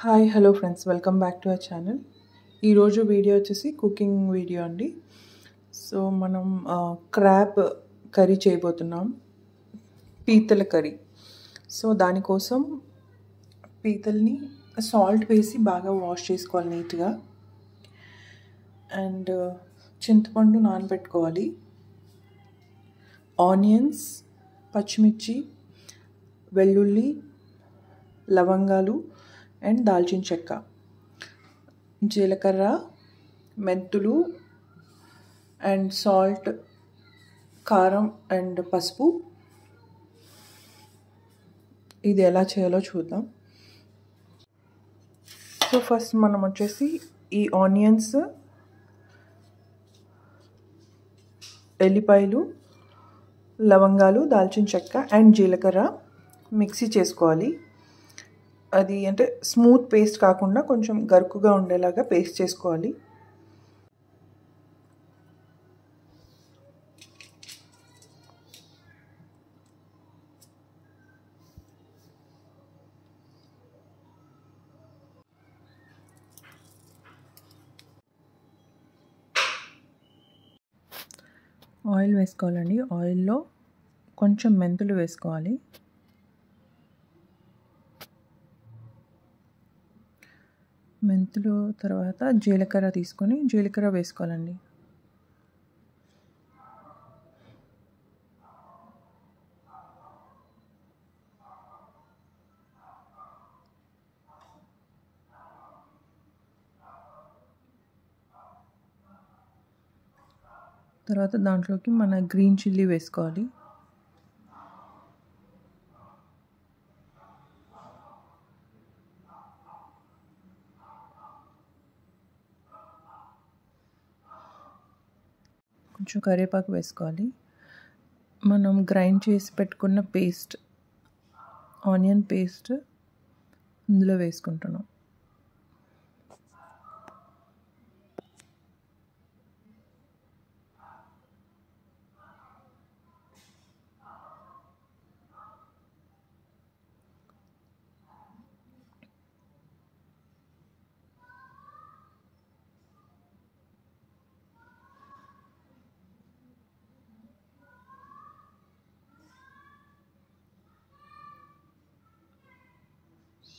Hi hello friends, welcome back to our channel. ఈరోజు video వచ్చేసి cooking video అండి. So మనం క్రాబ్ కర్రీ చేయబోతున్నాం, పీతల కర్రీ. సో దానికోసం పీతల్ని సాల్ట్ వేసి బాగా వాష్ చేసుకోవాలి నీట్గా. అండ్ చింతపండు నానబెట్టుకోవాలి. ఆనియన్స్, పచ్చిమిర్చి, వెల్లుల్లి, లవంగాలు అండ్ దాల్చిన చెక్క, జీలకర్ర, మెంతులు అండ్ సాల్ట్, కారం అండ్ పసుపు. ఇది ఎలా చేయాలో చూద్దాం. సో ఫస్ట్ మనం వచ్చేసి ఈ ఆనియన్స్, ఎల్లిపాయలు, లవంగాలు, దాల్చిన చెక్క అండ్ జీలకర్ర మిక్సీ చేసుకోవాలి. అది అంటే స్మూత్ పేస్ట్ కాకుండా కొంచెం గరుకుగా ఉండేలాగా పేస్ట్ చేసుకోవాలి. ఆయిల్ వేసుకోవాలండి. ఆయిల్లో కొంచెం మెంతులు వేసుకోవాలి. మెంతులు తర్వాత జీలకర్ర తీసుకొని జీలకర్ర వేసుకోవాలండి. తర్వాత దాంట్లోకి మన గ్రీన్ చిల్లీ వేసుకోవాలి. కొంచెం కరివేపాకు వేసుకోవాలి. మనం గ్రైండ్ చేసి పెట్టుకున్న పేస్ట్, ఆనియన్ పేస్ట్ ఇందులో వేసుకుంటున్నాం.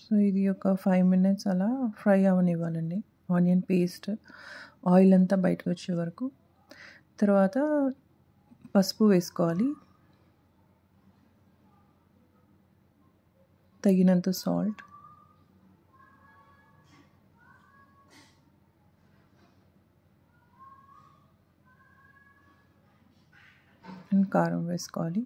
సో ఇది ఒక 5 minutes అలా ఫ్రై అవనివ్వాలండి. ఆనియన్ పేస్ట్ ఆయిల్ అంతా బయటకు వచ్చే వరకు. తర్వాత పసుపు వేసుకోవాలి, తగినంత సాల్ట్ అండ్ కారం వేసుకోవాలి.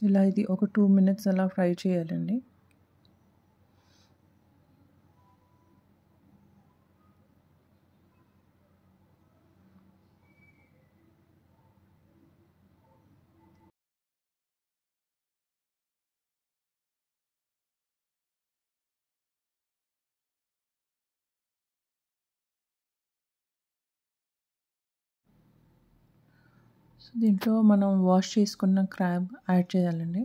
ఇలా ఇది ఒక 2 minutes అలా ఫ్రై చేయాలండి. సో దీంట్లో మనం వాష్ చేసుకున్న క్రాబ్ యాడ్ చేయాలండి.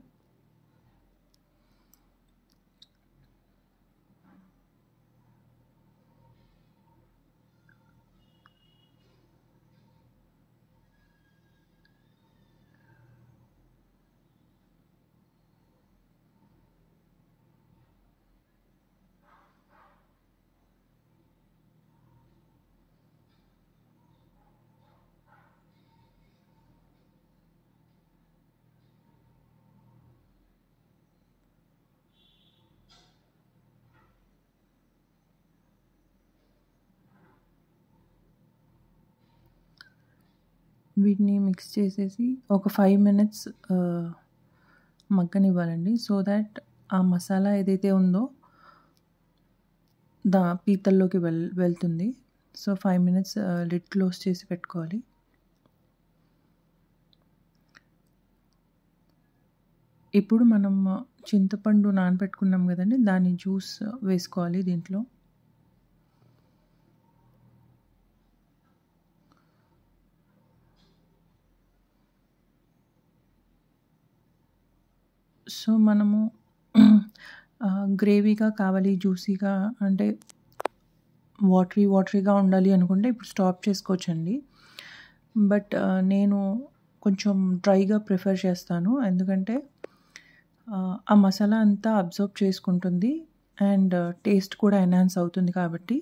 వీటిని మిక్స్ చేసేసి ఒక 5 minutes మగ్గనివ్వాలండి. సో దట్ ఆ మసాలా ఏదైతే ఉందో పీతల్లోకి వెళ్తుంది. సో 5 minutes లిడ్ క్లోజ్ చేసి పెట్టుకోవాలి. ఇప్పుడు మనం చింతపండు నానబెట్టుకున్నాం కదండి, దాని జ్యూస్ వేసుకోవాలి దీంట్లో. సో మనము గ్రేవీగా కావాలి, జ్యూసీగా అంటే వాటరీగా ఉండాలి అనుకుంటే ఇప్పుడు స్టాప్ చేసుకోవచ్చండి. బట్ నేను కొంచెం డ్రైగా ప్రిఫర్ చేస్తాను, ఎందుకంటే ఆ మసాలా అంతా అబ్జర్వ్ చేసుకుంటుంది అండ్ టేస్ట్ కూడా ఎన్హాన్స్ అవుతుంది కాబట్టి.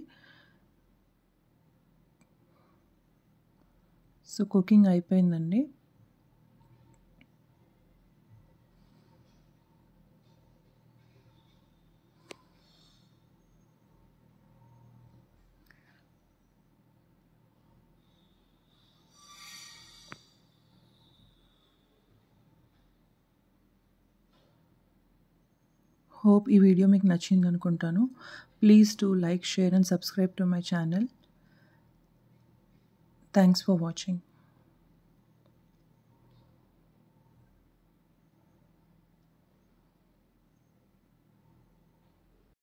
సో కుకింగ్ అయిపోయిందండి. హోప్ ఈ వీడియో మీకు నచ్చింది అనుకుంటాను. Please do like, share and subscribe to my channel. Thanks for watching.